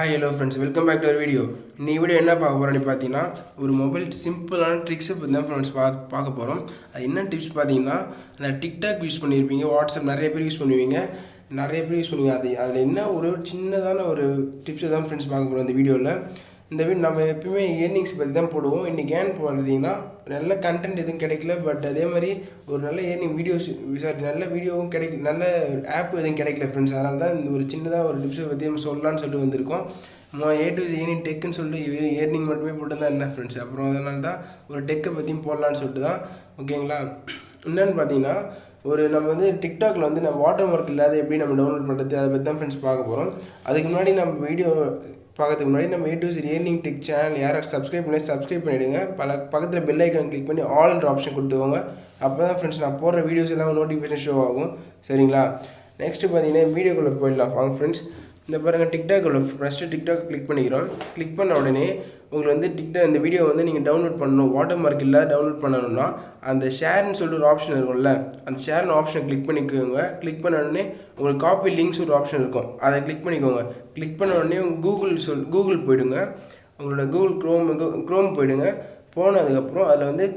Hi hello friends, welcome back to our video. இந்த video என்ன பார்க்க போறோம்னு பார்த்தீங்கன்னா ஒரு மொபைல் சிம்பிளான ட்ரிக்ஸ் பத்தி தான் फ्रेंड्स பார்க்க போறோம். அது என்ன டிப்ஸ் பார்த்தீங்கன்னா அந்த TikTok யூஸ் பண்ணிருப்பீங்க, WhatsApp நிறைய பேர் யூஸ் பண்ணுவீங்க. அதுல என்ன ஒரு சின்னதான ஒரு டிப்ஸ் தான் फ्रेंड्स பார்க்க போறோம் இந்த வீடியோல. இந்த வீடியோ நம்ம எப்பவுமே earnings பத்தி தான் போடுவோம். இன்னைக்கு ஏன் போறதுன்னா நல்ல கண்டென்ட் எதுவும் கிடைக்கல, பட் அதே மாதிரி ஒரு நல்ல earning வீடியோஸ் நல்ல வீடியோவும் கிடைக்கல, நல்ல ஆப் எதுவும் கிடைக்கல फ्रेंड्स. அதனால தான் இந்த ஒரு சின்னதா ஒரு டிப்ஸ் பத்தி நம்ம சொல்லலாம்னு சொல்லிட்டு வந்திருக்கோம். A2z Earning டெக்னு சொல்லிட்டு earning மட்டுமே போட்டுதான் என்ன फ्रेंड्स. அப்புறம் அதனால தான் ஒரு டெக்கை பத்தியும் போடலாம்னு சொல்லிட்டு தான். ஓகேங்களா? என்னன்னு பார்த்தீங்கன்னா ஒரு நம்ம வந்து டிக்டாக்ல வந்து நம்ம வாட்டர் மார்க் இல்லாத எப்படி நம்ம டவுன்லோட் பண்ணுறது அதை பற்றி தான் ஃப்ரெண்ட்ஸ் பார்க்க போகிறோம். அதுக்கு முன்னாடி நம்ம வீடியோ பார்க்கறதுக்கு முன்னாடி நம்ம A2z Earning டெக் சேனல் யாராவது சப்ஸ்கிரைப் பண்ணிவிடுங்க. பக்கத்தில் பெல் ஐக்கான் கிளிக் பண்ணி ஆல்ன்ற ஆப்ஷன் கொடுத்துக்கோங்க. அப்போ தான் ஃப்ரெண்ட்ஸ் நான் போடுற வீடியோஸ் எல்லாம் நோட்டிஃபிகேஷன் ஷோ ஆகும். சரிங்களா? நெக்ஸ்ட்டு பார்த்தீங்கன்னா வீடியோக்குள்ளே போயிடலாம் வாங்க ஃப்ரெண்ட்ஸ். இந்த பாருங்கள், டிக்டாக்ல ஃபஸ்ட்டு டிக்டாக் கிளிக் பண்ணிக்கிறோம். கிளிக் பண்ண உடனே உங்களுக்கு வந்து இந்த வீடியோ வந்து நீங்கள் டவுன்லோட் பண்ணணும், வாட்டர் மார்க் இல்லாத டவுன்லோட் பண்ணணும்னா அந்த ஷேர்னு சொல்லிட்டு ஒரு ஆப்ஷன் இருக்கும்ல, அந்த ஷேர்னு ஆப்ஷன் கிளிக் பண்ணிக்கோங்க. கிளிக் பண்ண உடனே உங்களுக்கு காப்பி லிங்க்ஸ் ஒரு ஆப்ஷன் இருக்கும், அதை கிளிக் பண்ணிக்கோங்க. கிளிக் பண்ண உடனே கூகுள் போயிடுங்க. உங்களோட க்ரோம் போயிடுங்க. போனதுக்கப்புறம் அதில் வந்து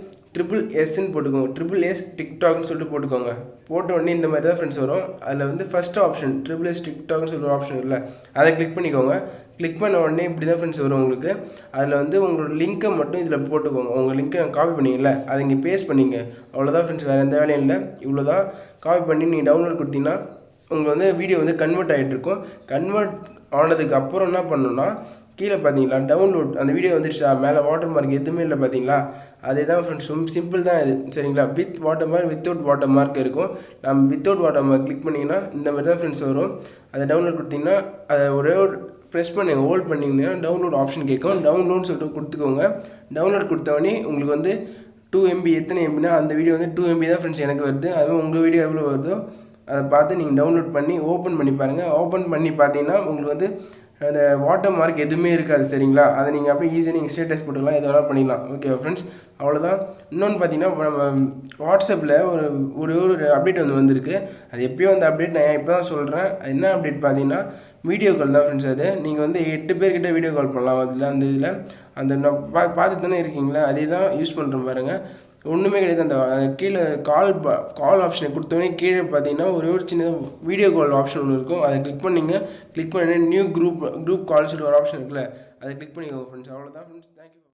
SSSன்னு போட்டுக்கோங்க. SSS டிக்டாக்னு சொல்லிட்டு போட்டுக்கோங்க. போட்ட உடனே இந்த மாதிரி தான் ஃப்ரெண்ட்ஸ் வரும். அதில் வந்து ஃபஸ்ட் ஆப்ஷன் SSS டிக்டாக்னு சொல்லிட்டு ஒரு ஆப்ஷன் இல்லை, அதை கிளிக் பண்ணிக்கோங்க. கிளிக் பண்ண உடனே இப்படி தான் ஃப்ரெண்ட்ஸ் வரும் உங்களுக்கு. அதில் வந்து உங்களோட லிங்க்கை மட்டும் இதில் போட்டுக்கோங்க. உங்கள் லிங்க்கை காப்பி பண்ணிங்கல்ல, அதை இங்கே பேஸ்ட் பண்ணிங்க. அவ்வளோதான் ஃப்ரெண்ட்ஸ், வேறு எந்த வேலையும் இல்லை. இவ்வளோ தான். காப்பி பண்ணி நீங்கள் டவுன்லோட் கொடுத்தீங்கன்னா உங்களுக்கு வந்து வீடியோ வந்து கன்வெர்ட் ஆகிட்டு இருக்கும். கன்வெர்ட் ஆனதுக்கு அப்புறம் என்ன பண்ணணும்னா கீழே பார்த்தீங்களா டவுன்லோட், அந்த வீடியோ வந்துடுச்சா, மேலே வாட்டர் மார்க் எதுவுமே இல்லை பார்த்தீங்களா, அதே தான் ஃப்ரெண்ட்ஸ். சிம்பிள் தான் இது. சரிங்களா? With water mark, without water mark இருக்கும். நம்ம வித்தவுட் வாட்டர் மார்க் கிளிக் பண்ணிங்கன்னா இந்த மாதிரி தான் ஃப்ரெண்ட்ஸ் வரும். அதை டவுன்லோட் கொடுத்தீங்கன்னா அதை ஒரே ஒரு ப்ரெஸ் பண்ணுங்கள், ஹோல்ட் பண்ணிங்கன்னா டவுன்லோட் ஆப்ஷன் கேட்கும். டவுன்லோட்னு சொல்லிட்டு கொடுத்துக்கோங்க. டவுன்லோட் கொடுத்தவொடனே உங்களுக்கு வந்து 2 MB, எத்தனை MBனா அந்த வீடியோ வந்து 2 MB தான் ஃப்ரெண்ட்ஸ் எனக்கு வருது. அதுவும் உங்கள் வீடியோ எவ்வளோ வருதோ அதை பார்த்து நீங்கள் டவுன்லோட் பண்ணி ஓப்பன் பண்ணி பாருங்கள். ஓப்பன் பண்ணி பார்த்தீங்கன்னா உங்களுக்கு வந்து அந்த வாட்டர் மார்க் எதுவுமே இருக்காது. சரிங்களா? அதை நீங்கள் அப்படியே ஈஸியாக நீங்கள் ஸ்டேட்டஸ் போட்டுக்கலாம், எது வேணால் பண்ணிக்கலாம். ஓகே ஃப்ரெண்ட்ஸ், அவ்வளோதான். இன்னொன்று பார்த்தீங்கன்னா நம்ம வாட்ஸ்அப்பில் ஒரு அப்டேட் வந்திருக்கு. அது எப்போயோ அந்த அப்டேட் நான் இப்போ தான் சொல்கிறேன். என்ன அப்டேட் பார்த்தீங்கன்னா வீடியோ கால் தான் ஃப்ரெண்ட்ஸ். அது நீங்கள் வந்து 8 பேர்கிட்ட வீடியோ கால் பண்ணலாம். அந்த இதில் அந்த நான் பார்த்துட்டு தானே இருக்கீங்களா, அதே தான் யூஸ் பண்ணுறேன் பாருங்கள். ஒன்றுமே கிடையாது. அந்த கீழே கால் ஆப்ஷனை கொடுத்தோடனே கீழே பார்த்தீங்கன்னா ஒரு சின்ன வீடியோ கால் ஆப்ஷன் ஒன்று இருக்கும். அதை கிளிக் பண்ணிங்க. கிளிக் பண்ணி நியூ குரூப் கால்ஸ் ஒரு ஆப்ஷன் இருக்குல்ல, அதை கிளிக் பண்ணிக்கோங்க ஃப்ரெண்ட்ஸ். அவ்வளோதான் ஃப்ரெண்ட்ஸ். தேங்க்யூ.